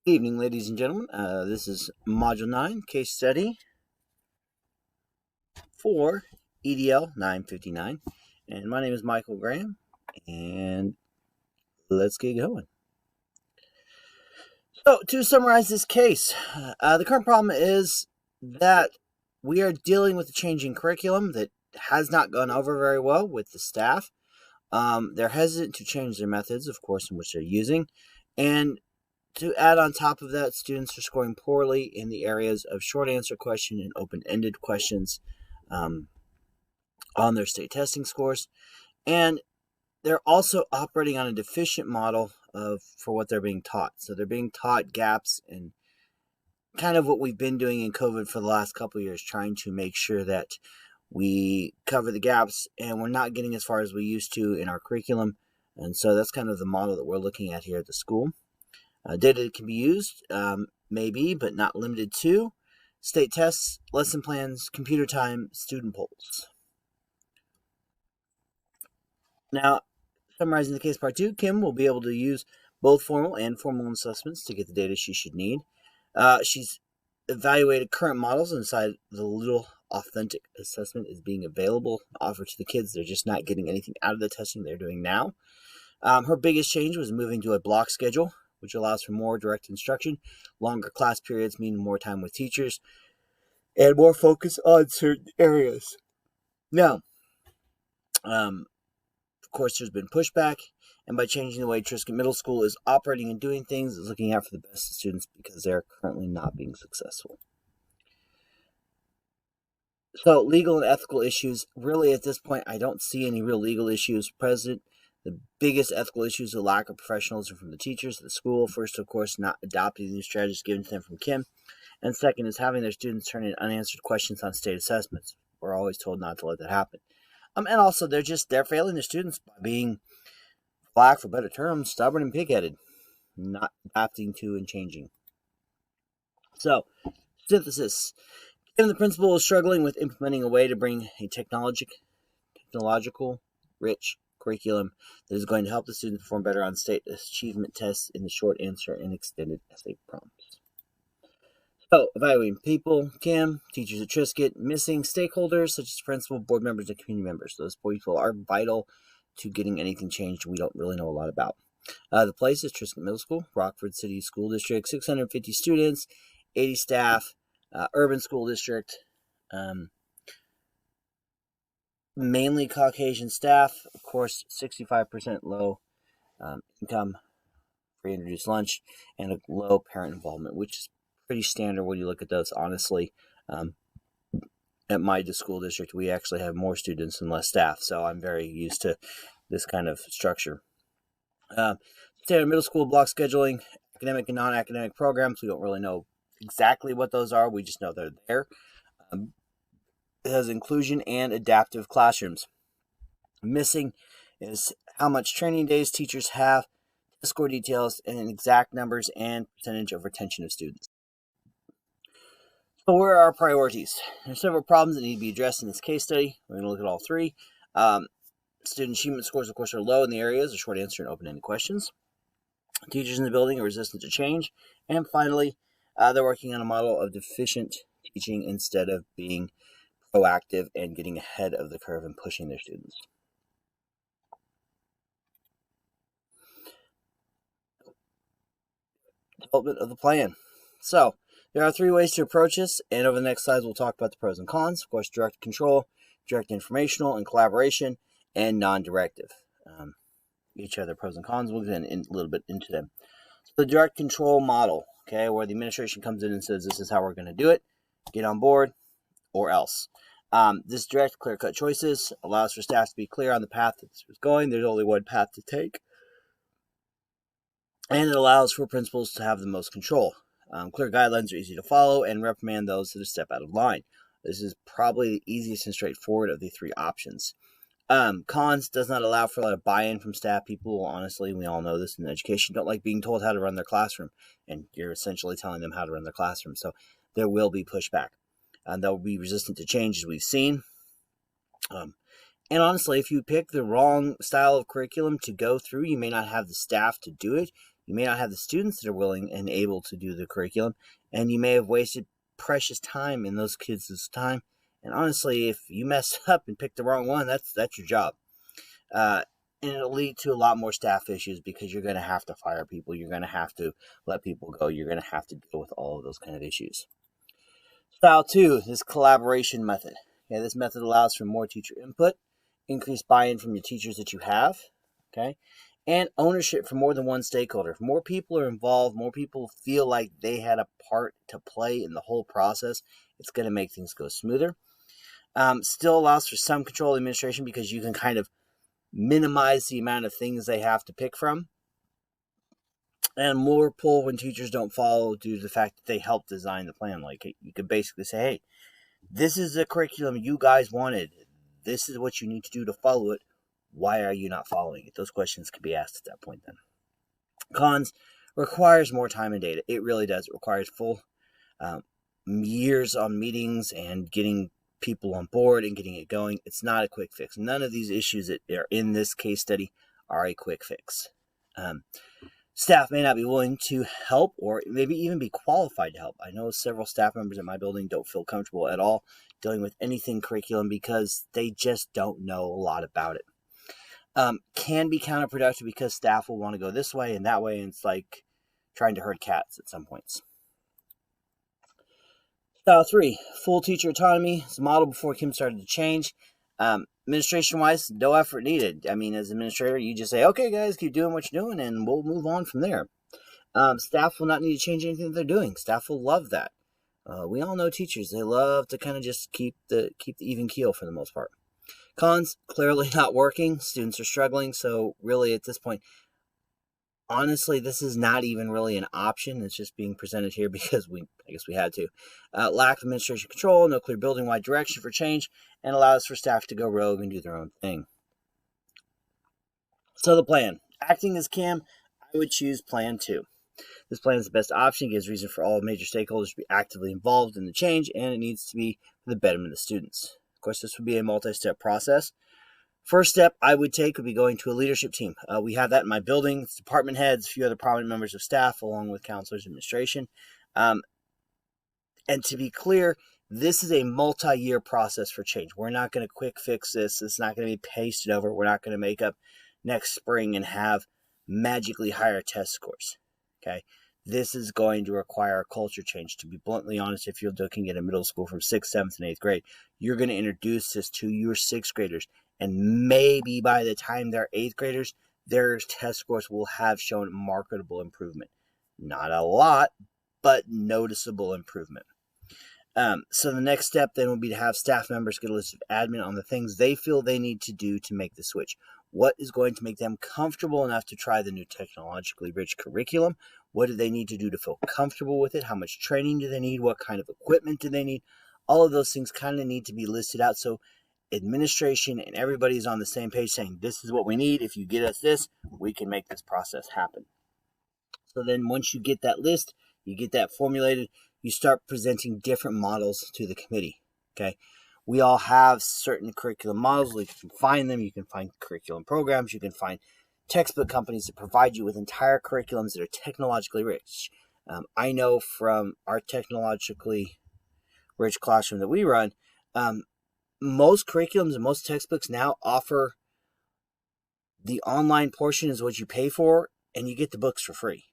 Good evening, ladies and gentlemen. This is Module 9 case study for EDL959. And my name is Michael Graham, and let's get going. So, to summarize this case, the current problem is that we are dealing with a changing curriculum that has not gone over very well with the staff. They're hesitant to change their methods, of course, in which they're using, and to add on top of that, students are scoring poorly in the areas of short answer question and open-ended questions on their state testing scores. And they're also operating on a deficient model for what they're being taught. So they're being taught gaps and kind of what we've been doing in COVID for the last couple of years, trying to make sure that we cover the gaps and we're not getting as far as we used to in our curriculum. And so that's kind of the model that we're looking at here at the school. Data that can be used, maybe, but not limited to state tests, lesson plans, computer time, student polls. Now, summarizing the case part 2, Kim will be able to use both formal and informal assessments to get the data she should need. She's evaluated current models and decided the little authentic assessment is being available, offered to the kids. They're just not getting anything out of the testing they're doing now. Her biggest change was moving to a block schedule, which allows for more direct instruction. Longer class periods mean more time with teachers and more focus on certain areas. Now, of course, there's been pushback, and by changing the way Triscuit Middle School is operating and doing things, is looking out for the best of students because they're currently not being successful. So, legal and ethical issues. Really, at this point, I don't see any real legal issues present. The biggest ethical issue is the lack of professionalism from the teachers at the school. First, of course, not adopting new strategies given to them from Kim. And second is having their students turn in unanswered questions on state assessments. We're always told not to let that happen. And also, they're failing their students by being, for lack of a better term, stubborn and pig-headed, not adapting to and changing. So, synthesis. Kim, the principal, is struggling with implementing a way to bring a technological, rich curriculum that is going to help the students perform better on state achievement tests in the short answer and extended essay prompts. So, evaluating people, Kim, teachers at Triscuit, missing stakeholders such as principal, board members, and community members. Those people are vital to getting anything changed we don't really know a lot about. The place is Triscuit Middle School, Rockford City School District, 650 students, 80 staff, urban school district, mainly Caucasian staff, of course, 65% low income, free introduced lunch, and a low parent involvement, which is pretty standard when you look at those, honestly. At my school district, we actually have more students and less staff, so I'm very used to this kind of structure. Standard middle school block scheduling, academic and non-academic programs. We don't really know exactly what those are. We just know they're there. It has inclusion and adaptive classrooms. Missing is how much training days teachers have, test score details, and exact numbers and percentage of retention of students. So where are our priorities? There's several problems that need to be addressed in this case study. We're going to look at all three. Student achievement scores, of course, are low in the areas of short answer and open-ended questions. Teachers in the building are resistant to change. And finally, they're working on a model of deficient teaching instead of being proactive and getting ahead of the curve and pushing their students. Development of the plan. So, there are three ways to approach this, and over the next slides we'll talk about the pros and cons. Of course, direct control, direct informational and collaboration, and non-directive. Each have their pros and cons. We'll get in a little bit into them. So the direct control model, okay, where the administration comes in and says, this is how we're going to do it. Get on board or else. This direct, clear-cut choices allows for staff to be clear on the path that this was going. There's only one path to take. And it allows for principals to have the most control. Clear guidelines are easy to follow and reprimand those that step out of line. This is probably the easiest and straightforward of the three options. Cons does not allow for a lot of buy-in from staff. People, honestly, we all know this in education, don't like being told how to run their classroom. And you're essentially telling them how to run their classroom. So there will be pushback. They'll be resistant to change, as we've seen. And honestly, if you pick the wrong style of curriculum to go through, you may not have the staff to do it. You may not have the students that are willing and able to do the curriculum, and you may have wasted precious time in those kids' time. And honestly, if you mess up and pick the wrong one, that's your job. And it'll lead to a lot more staff issues because you're going to have to fire people. You're going to have to let people go. You're going to have to deal with all of those kind of issues. Style 2 is collaboration method. Okay, this method allows for more teacher input, increased buy-in from the teachers that you have, okay, and ownership from more than one stakeholder. If more people are involved, more people feel like they had a part to play in the whole process, it's going to make things go smoother. Still allows for some control of administration because you can kind of minimize the amount of things they have to pick from, and more pull when teachers don't follow due to the fact that they helped design the plan. Like, you could basically say, hey, this is the curriculum you guys wanted. This is what you need to do to follow it. Why are you not following it? Those questions can be asked at that point then. Cons: requires more time and data. It really does. It requires full years on meetings and getting people on board and getting it going. It's not a quick fix. None of these issues that are in this case study are a quick fix. Staff may not be willing to help or maybe even be qualified to help. I know several staff members at my building don't feel comfortable at all dealing with anything curriculum because they just don't know a lot about it. Can be counterproductive because staff will want to go this way and that way, and it's like trying to herd cats at some points. Style 3, full teacher autonomy. It's a model before Kim started to change. Administration-wise, no effort needed. I mean, as an administrator, you just say, okay, guys, keep doing what you're doing, and we'll move on from there. Staff will not need to change anything that they're doing. Staff will love that. We all know teachers. They love to kind of just keep the even keel for the most part. Cons: clearly not working. Students are struggling, so really at this point, honestly, this is not even really an option. It's just being presented here because I guess we had to. Lack of administration control, no clear building-wide direction for change, and allows for staff to go rogue and do their own thing. So the plan. Acting as Kim, I would choose Plan 2. This plan is the best option. It gives reason for all major stakeholders to be actively involved in the change, and it needs to be for the betterment of the students. Of course, this would be a multi-step process. First step I would take would be going to a leadership team. We have that in my building. It's department heads, a few other prominent members of staff, along with counselors and administration. And to be clear, this is a multi-year process for change. We're not going to quick fix this. It's not going to be pasted over. We're not going to make up next spring and have magically higher test scores. Okay, this is going to require a culture change. To be bluntly honest, if you're looking at a middle school from 6th, 7th, and 8th grade, you're going to introduce this to your 6th graders. And maybe by the time they're 8th graders, their test scores will have shown marketable improvement. Not a lot, but noticeable improvement. So the next step then will be to have staff members get a list of admin on the things they feel they need to do to make the switch. What is going to make them comfortable enough to try the new technologically rich curriculum? What do they need to do to feel comfortable with it? How much training do they need? What kind of equipment do they need? All of those things kind of need to be listed out so administration and everybody's on the same page saying, this is what we need. If you get us this, we can make this process happen. So then once you get that list, you get that formulated, you start presenting different models to the committee. Okay, we all have certain curriculum models. You can find them. You can find curriculum programs. You can find textbook companies that provide you with entire curriculums that are technologically rich. I know from our technologically rich classroom that we run, most curriculums and most textbooks now offer the online portion is what you pay for, and you get the books for free.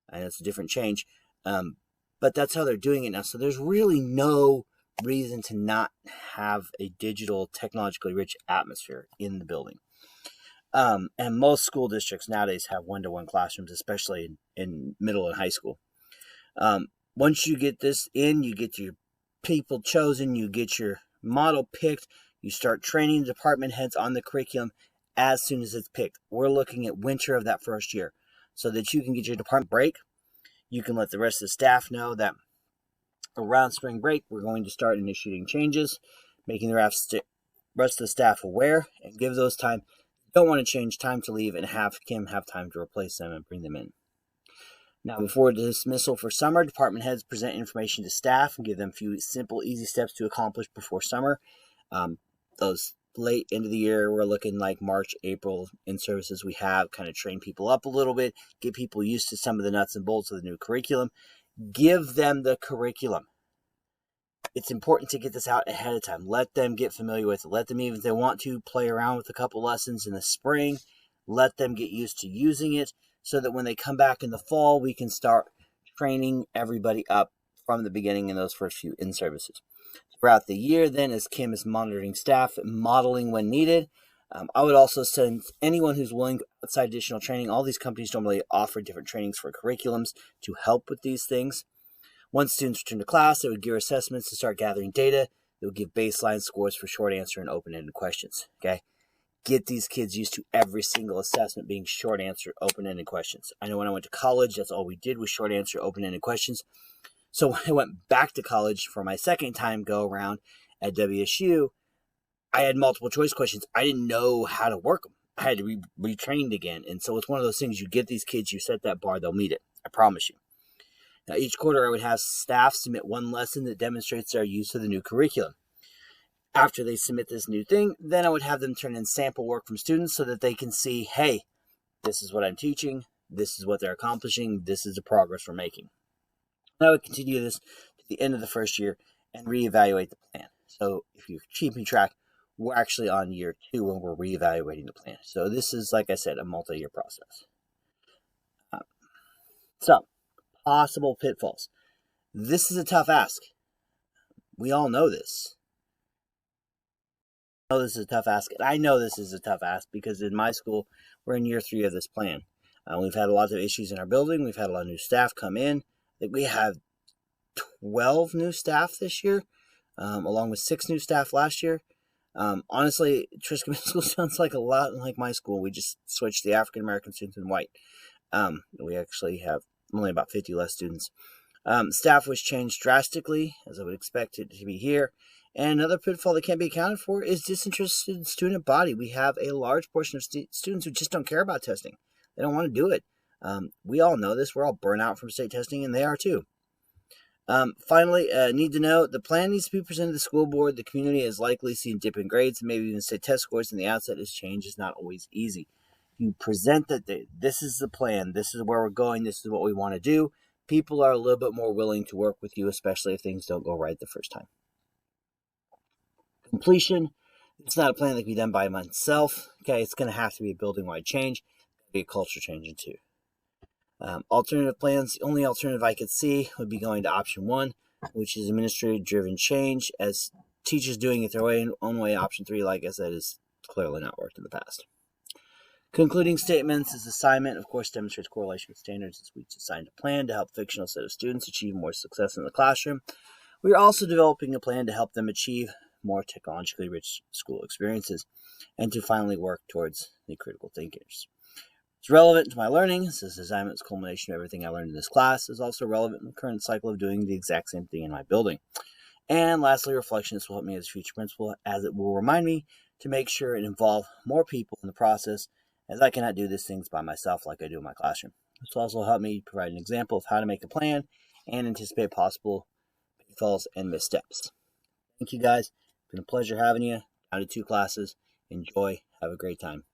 And it's a different change, but that's how they're doing it now. So there's really no reason to not have a digital, technologically rich atmosphere in the building. And most school districts nowadays have one-to-one classrooms, especially in middle and high school. Once you get this in, you get your people chosen, you get your model picked, you start training the department heads on the curriculum as soon as it's picked. We're looking at winter of that first year so that you can get your department break. You can let the rest of the staff know that around spring break, we're going to start initiating changes, making the rest of the staff aware, and give those time. Don't want to change, time to leave, and have Kim have time to replace them and bring them in. Now, before dismissal for summer, department heads present information to staff and give them a few simple, easy steps to accomplish before summer. Those late into the year, we're looking like March, April in services we have, kind of train people up a little bit, get people used to some of the nuts and bolts of the new curriculum, give them the curriculum. It's important to get this out ahead of time. Let them get familiar with it. Let them, even if they want to, play around with a couple lessons in the spring. Let them get used to using it so that when they come back in the fall, we can start training everybody up from the beginning in those first few in-services. Throughout the year, then, as Kim is monitoring staff, modeling when needed, I would also send anyone who's willing outside additional training. All these companies normally offer different trainings for curriculums to help with these things. Once students return to class, they would gear assessments to start gathering data. They would give baseline scores for short answer and open-ended questions. Okay, get these kids used to every single assessment being short answer, open-ended questions. I know when I went to college, that's all we did was short answer, open-ended questions. So when I went back to college for my second time go around at WSU, I had multiple choice questions. I didn't know how to work them. I had to be retrained again. And so it's one of those things, you get these kids, you set that bar, they'll meet it. I promise you. Now, each quarter I would have staff submit one lesson that demonstrates their use of the new curriculum. After they submit this new thing, then I would have them turn in sample work from students so that they can see, hey, this is what I'm teaching, this is what they're accomplishing, this is the progress we're making. And I would continue this to the end of the first year and reevaluate the plan. So if you're keeping track, we're actually on year 2 when we're reevaluating the plan. So this is, like I said, a multi-year process. So, possible pitfalls. This is a tough ask. We all know this. I know this is a tough ask. And I know this is a tough ask because in my school, we're in year 3 of this plan. We've had a lot of issues in our building. We've had a lot of new staff come in. I think we have 12 new staff this year, along with 6 new staff last year. Honestly, Triska Middle School sounds like a lot like my school. We just switched the African American students in white. We actually have only about 50 less students. Staff was changed drastically, as I would expect it to be here. And another pitfall that can't be accounted for is disinterested student body. We have a large portion of students who just don't care about testing. They don't want to do it. We all know this. We're all burnt out from state testing, and they are too. Finally, need to know, the plan needs to be presented to the school board. The community has likely seen dip in grades and maybe even state test scores in the outset as change is not always easy. You present that this is the plan, this is where we're going, this is what we want to do. People are a little bit more willing to work with you, especially if things don't go right the first time. Completion. It's not a plan that can be done by myself. Okay, it's going to have to be a building-wide change, be a culture change too. Alternative plans, the only alternative I could see would be going to option 1, which is administrative-driven change. As teachers doing it their own way, option 3, like I said, is clearly not worked in the past. Concluding statements. This assignment, of course, demonstrates correlation with standards as we assigned a plan to help a fictional set of students achieve more success in the classroom. We are also developing a plan to help them achieve more technologically rich school experiences and to finally work towards the critical thinkers. It's relevant to my learning. This assignment is a culmination of everything I learned in this class. It's also relevant in the current cycle of doing the exact same thing in my building. And lastly, reflection. This will help me as a future principal, as it will remind me to make sure and involve more people in the process, as I cannot do these things by myself like I do in my classroom. This will also help me provide an example of how to make a plan and anticipate possible pitfalls and missteps. Thank you guys. It's been a pleasure having you. Down to 2 classes. Enjoy. Have a great time.